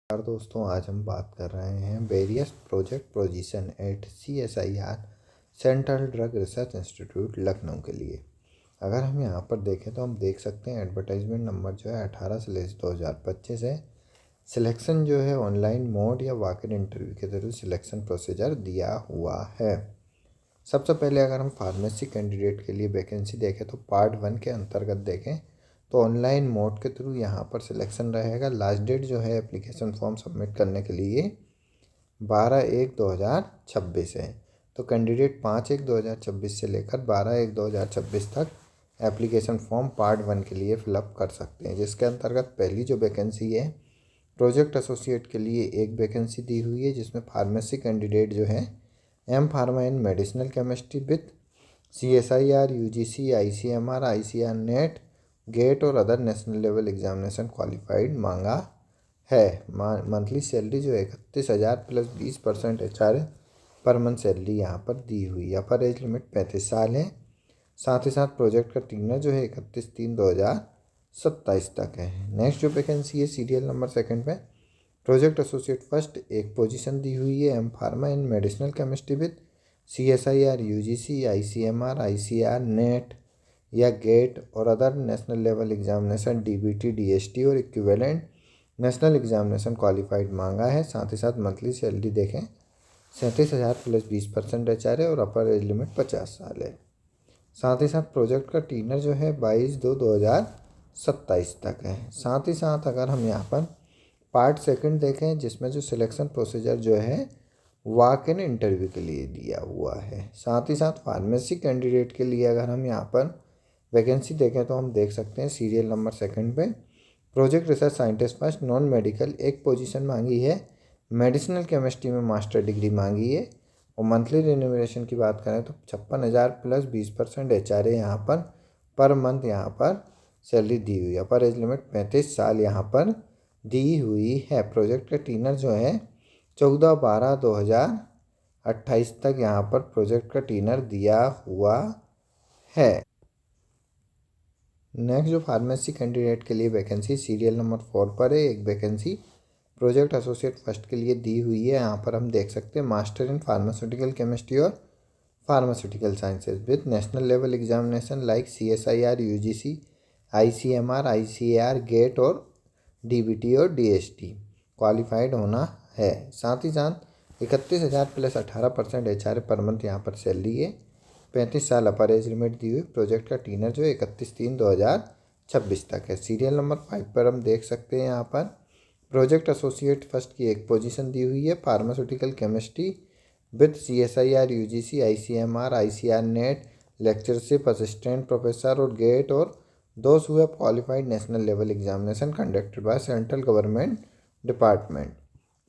नमस्कार दोस्तों, आज हम बात कर रहे हैं various project position at CSIR central drug research institute Lucknow के लिए। अगर हम यहाँ पर देखें तो हम देख सकते हैं एडवर्टाइजमेंट नंबर जो है 18/2025 है। सिलेक्शन जो है ऑनलाइन मोड या वॉक इन इंटरव्यू के थ्रू सिलेक्शन प्रोसीजर दिया हुआ है। सबसे पहले अगर हम फार्मेसी कैंडिडेट के लिए वैकेंसी देखें तो पार्ट 1 के अंतर्गत देखें तो ऑनलाइन मोड के थ्रू यहाँ पर सिलेक्शन रहेगा। लास्ट डेट जो है एप्लीकेशन फॉर्म सबमिट करने के लिए 12/1/2026 है। तो कैंडिडेट 5/1/2026 से लेकर 12/1/2026 तक एप्लीकेशन फॉर्म पार्ट 1 के लिए फिलअप कर सकते हैं, जिसके अंतर्गत पहली जो वैकेंसी है प्रोजेक्ट एसोसिएट के लिए एक वैकेंसी दी हुई है, जिसमें फार्मेसी कैंडिडेट जो है M pharma in medicinal chemistry with CSIR UGC ICMR ICR NET GATE और other national level examination qualified मांगा है। मंथली सैलरी जो 31,000 plus 20% HR per month salary यहाँ पर दी हुई है। अपर एज लिमिट 35 साल है। साथ ही साथ प्रोजेक्ट का टीनर जो है 31/3/2027 तक है। नेक्स्ट जो वैकेंसी है सीरियल नंबर 2 पे प्रोजेक्ट एसोसिएट फर्स्ट एक पोजीशन दी हुई है M pharma in medicinal chemistry with CSIR UGC ICMR ICR NET या गेट और other national level examination DBT DST और इक्विवेलेंट नेशनल एग्जामिनेशन क्वालिफाइड मांगा है। साथ ही साथ मंथली सैलरी देखें 37,000 प्लस 20% HR है और अपर एज लिमिट 50 साल है। साथ ही साथ प्रोजेक्ट का टीनर जो है 22/2/2027 तक है। साथ ही साथ अगर हम यहाँ पर पार्ट 2 देखें, जिसमें जो सिलेक्शन प्रोसीजर जो है वॉक इन इंटरव्यू के लिए दिया हुआ है। साथ ही साथ फार्मेसी कैंडिडेट के लिए अगर हम यहाँ पर वैकेंसी देखें तो हम देख सकते हैं सीरियल नंबर 2 पे project research scientist first non medical एक पोजीशन मांगी है। मेडिसिनल केमिस्ट्री में मास्टर डिग्री मांगी है और मंथली रिन्यूमरेशन की बात करें तो 56,000 प्लस 20% HR है यहाँ पर मंथ यहाँ पर सैलरी दी हुई है। अपर एज लिमिट 35 साल यहाँ पर दी हुई है। प्रोजेक्ट का टीनर जो है 14/12/2028 तक यहाँ पर प्रोजेक्ट का टीनर दिया हुआ है। नेक्स्ट जो फार्मेसी कैंडिडेट के लिए वैकेंसी सीरियल नंबर 4 पर है एक वैकेंसी प्रोजेक्ट एसोसिएट फर्स्ट के लिए दी हुई है। यहाँ पर हम देख सकते हैं मास्टर इन फार्मास्यूटिकल केमिस्ट्री और pharmaceutical sciences with national level examination like CSIR UGC ICMR ICAR GATE और DBT और DST क्वालिफाइड होना है। साथ ही साथ 31,000 प्लस 18% HR पर मंथ यहाँ पर सैलरी है। 35 साल अपर एज लिमिट दी हुई। प्रोजेक्ट का टीनर जो 31/3/2026 तक है। सीरियल नंबर 5 पर हम देख सकते हैं यहाँ पर प्रोजेक्ट एसोसिएट फर्स्ट की एक पोजीशन दी हुई है pharmaceutical chemistry with CSIR UGC ICMR ICR net lectureship assistant professor और गेट और दोस्त हुए qualified national level examination conducted by central government department.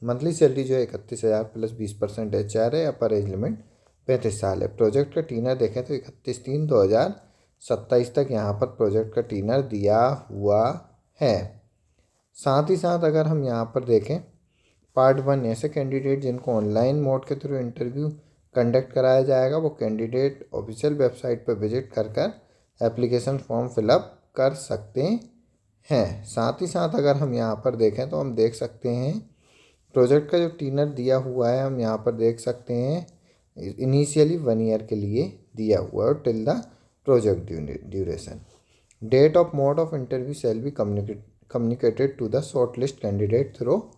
Monthly salary जो 31,000 प्लस 20% HR है। अपर एज लिमिट 35 साल है। प्रोजेक्ट का टीनर देखें तो 31/3/2027 तक यहाँ पर प्रोजेक्ट का टीनर दिया हुआ है। साथ ही साथ अगर हम यहाँ पर देखें पार्ट 1 ऐसे कैंडिडेट जिनको ऑनलाइन मोड के थ्रू इंटरव्यू कंडक्ट कराया जाएगा, वो कैंडिडेट ऑफिशियल वेबसाइट पर विजिट कर एप्लीकेशन फॉर्म फिलअप कर सकते हैं। साथ ही साथ अगर हम यहाँ पर देखें तो हम देख सकते हैं प्रोजेक्ट का जो टीनर दिया हुआ है, हम यहाँ पर देख सकते हैं इनिशियली 1 ईयर के लिए दिया हुआ है till the project duration. Date of mode of interview shall be communicated to the short list candidate through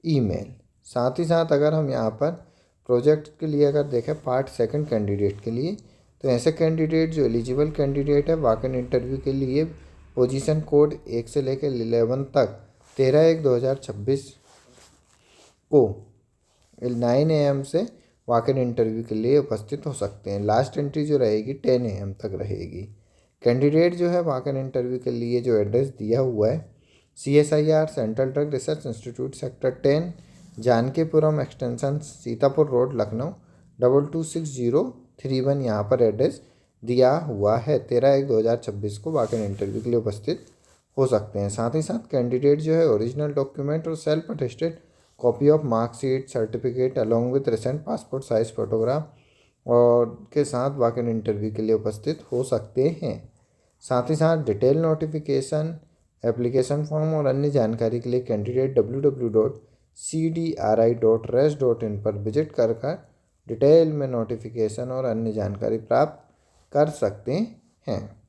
email. साथ ही साथ अगर हम यहाँ पर प्रोजेक्ट के लिए अगर देखें पार्ट 2 कैंडिडेट के लिए, तो ऐसे कैंडिडेट जो एलिजिबल कैंडिडेट है वॉक इन इंटरव्यू के लिए पोजीशन कोड 1 से लेकर 11 तक 13/1/2026 को 9 AM से वॉक इन इंटरव्यू के लिए उपस्थित हो सकते हैं। लास्ट एंट्री जो रहेगी 10 AM तक रहेगी। कैंडिडेट जो है वॉक इन इंटरव्यू के लिए जो एड्रेस दिया हुआ है CSIR central drug research institute sector 10 Jankipuram extension Sitapur road Lucknow 226031 यहाँ पर एड्रेस दिया हुआ है। 13/1/2026 को वॉक इन इंटरव्यू के लिए उपस्थित हो सकते हैं। साथ ही साथ कैंडिडेट जो है ओरिजिनल डॉक्यूमेंट और self attested copy of marksheet certificate along with recent passport size photograph और के साथ वॉक इन इंटरव्यू के लिए उपस्थित हो सकते हैं। साथ ही साथ डिटेल नोटिफिकेशन एप्लीकेशन फॉर्म और अन्य जानकारी के लिए कैंडिडेट cdri.res.in पर विजिट कर डिटेल में नोटिफिकेशन और अन्य जानकारी प्राप्त कर सकते हैं।